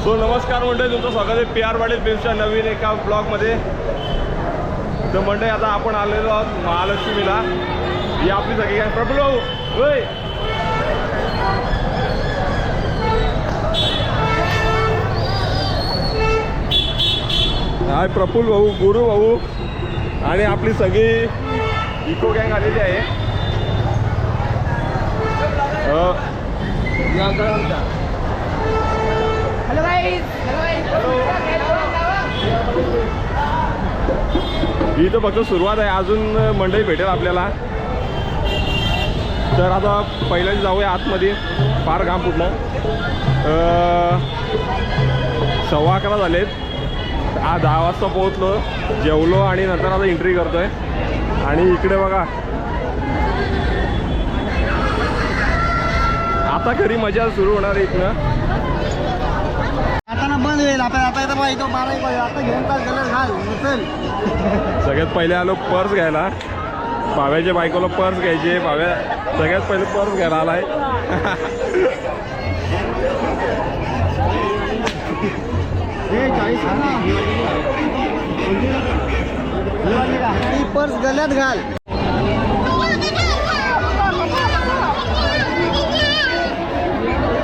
So नमस्कार मंडळी, तुमचं स्वागत आहे पी आर वाडील फिल्मच्या नवीन एका ब्लॉगमध्ये. तर मंडळी आता आपण आलेलो आहोत महालक्ष्मीला. ही आपली सगळी काय प्रफुल्ल भाऊ होय. हाय प्रफुल्ल भाऊ, गुरु भाऊ आणि आपली सगळी इको गँग आलेली आहे. Hello guys. ही तर फक्त सुरुवात आहे, अजून मंडळी भेटेल आपल्याला. तर आता पहिल्यांदा जाऊया आतमध्ये. फार घाम फुटलं. 11:15 झालेत. 10 वाजता पोहोचलो, जेवलो आणि नंतर आता एंट्री करतोय. आणि इकडे बघा, आता खरी मजा सुरू होणार आहे इथनं. आता ना बंद होईल. आता येतं बघा, इथं 12 वाजता आता घेऊन तास गेलं घाल चल. सगळ्यात पहिले आलो पर्स घ्यायला. भाव्याच्या बायकोला पर्स घ्यायचे. भाव्या सगळ्यात पहिले पर्स घ्यायला आलाय. ही पर्स गल्यात घाल.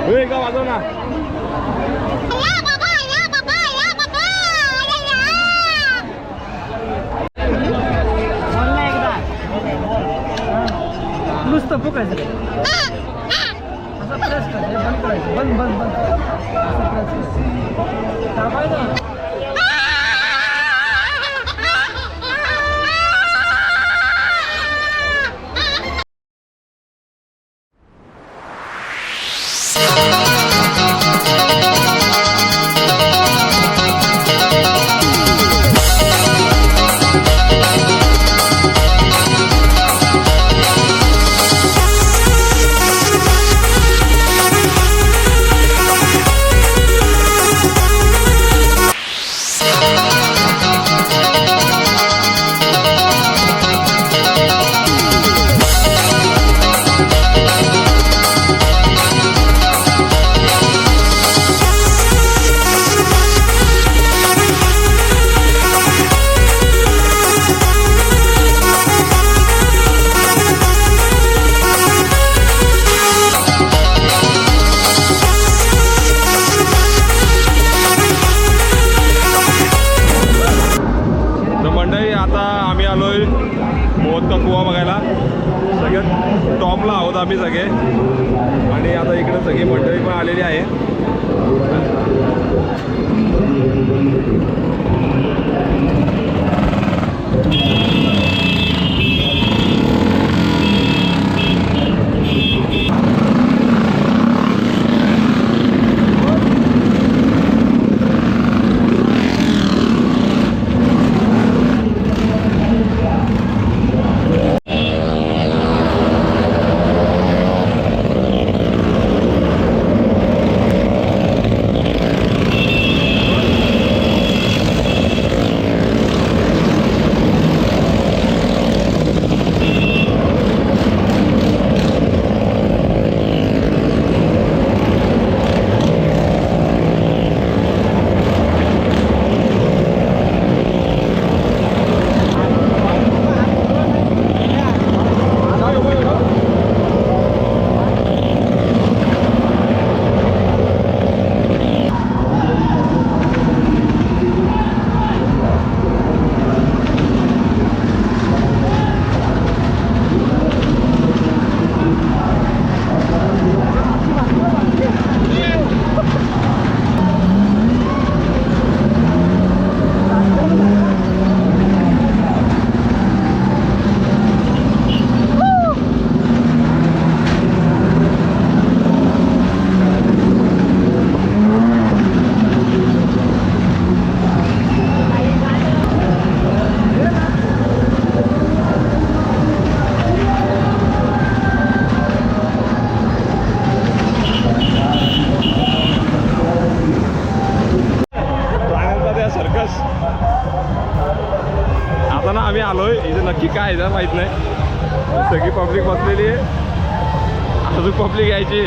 होय का, वाजव ना. नुसतं फुकायचं असं प्रेस कर. बंद करायचं. बंद बंद बंद असं प्रेस कर. दाबायचं. टॉपला आहोत आम्ही सगळे. आणि आता इकडे सगळी मंडळी पण आलेली आहे. आता ना आम्ही आलोय इथे. नक्की काय आहे माहित नाही. सगळी पब्लिक बसलेली आहे. अजून पब्लिक यायची.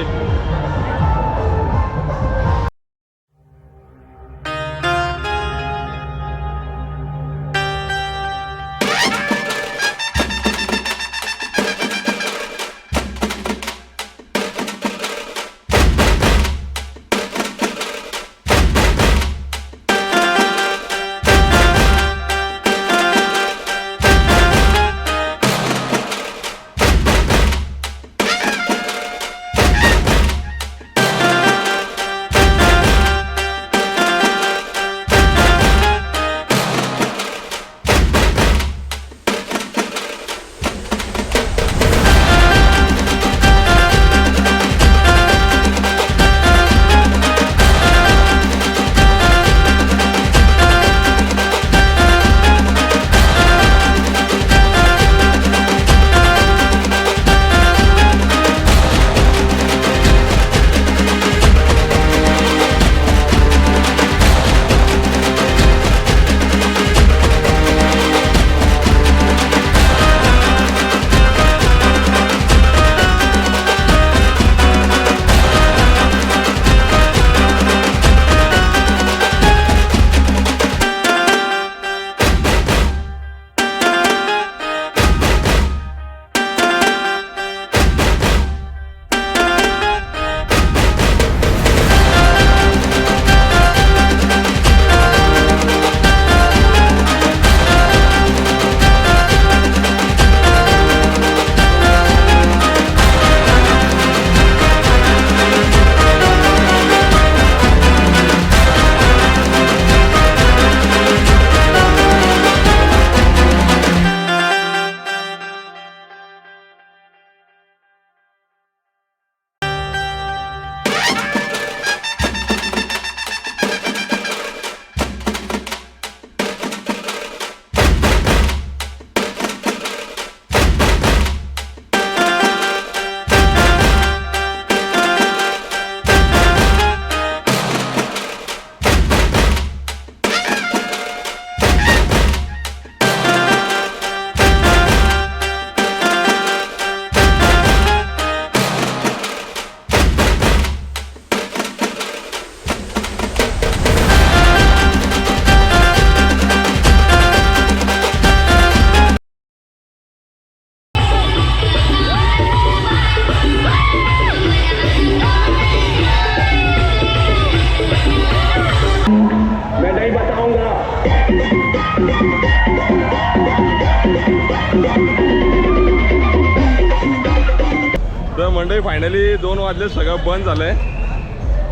मंडळी फायनली 2 वाजले, सगळं बंद झालंय.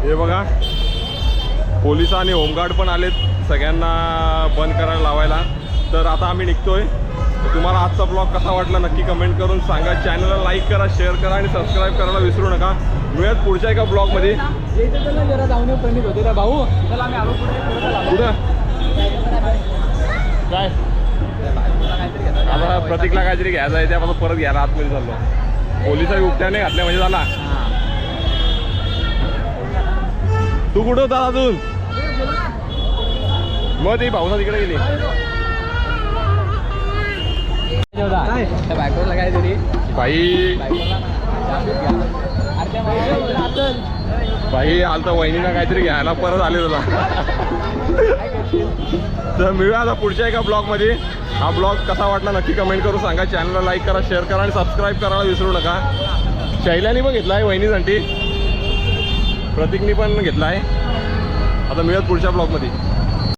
हे बघा पोलिस आणि होमगार्ड पण आलेत सगळ्यांना बंद करायला लावायला. तर आता आम्ही निघतोय. तर तुम्हाला आजचा ब्लॉग कसा वाटला नक्की कमेंट करून सांगा. चॅनलला लाईक करा, शेअर करा आणि सबस्क्राईब करायला विसरू नका. मिळत पुढच्या एका ब्लॉगमध्ये. जरा जाऊन प्रणित होते भाऊ. चला आम्ही आलो कुठं काय आता प्रतीकला काहीतरी घ्यायचं आहे, त्यापासून परत घ्यायला आतमध्ये चाललो. पोलिसांनी उपट्याने घातल्या म्हणजे झाला. तू कुठं होता अजून? मग ती भाऊसा तिकडे गेली. बायकोला काय तरी बाई बाई आलता वहिनीला काहीतरी घ्यायला परत आले तुला. तर मिळूया आता पुढच्या एका ब्लॉगमध्ये. हा ब्लॉग कसा वाटला नक्की कमेंट करून सांगा. चॅनलला लाईक करा, शेअर करा आणि सबस्क्राईब करायला विसरू नका. शैलानी पण घेतला आहे वहिनीसाठी, प्रतीकनी पण घेतला आहे. आता मिळत पुढच्या ब्लॉगमध्ये.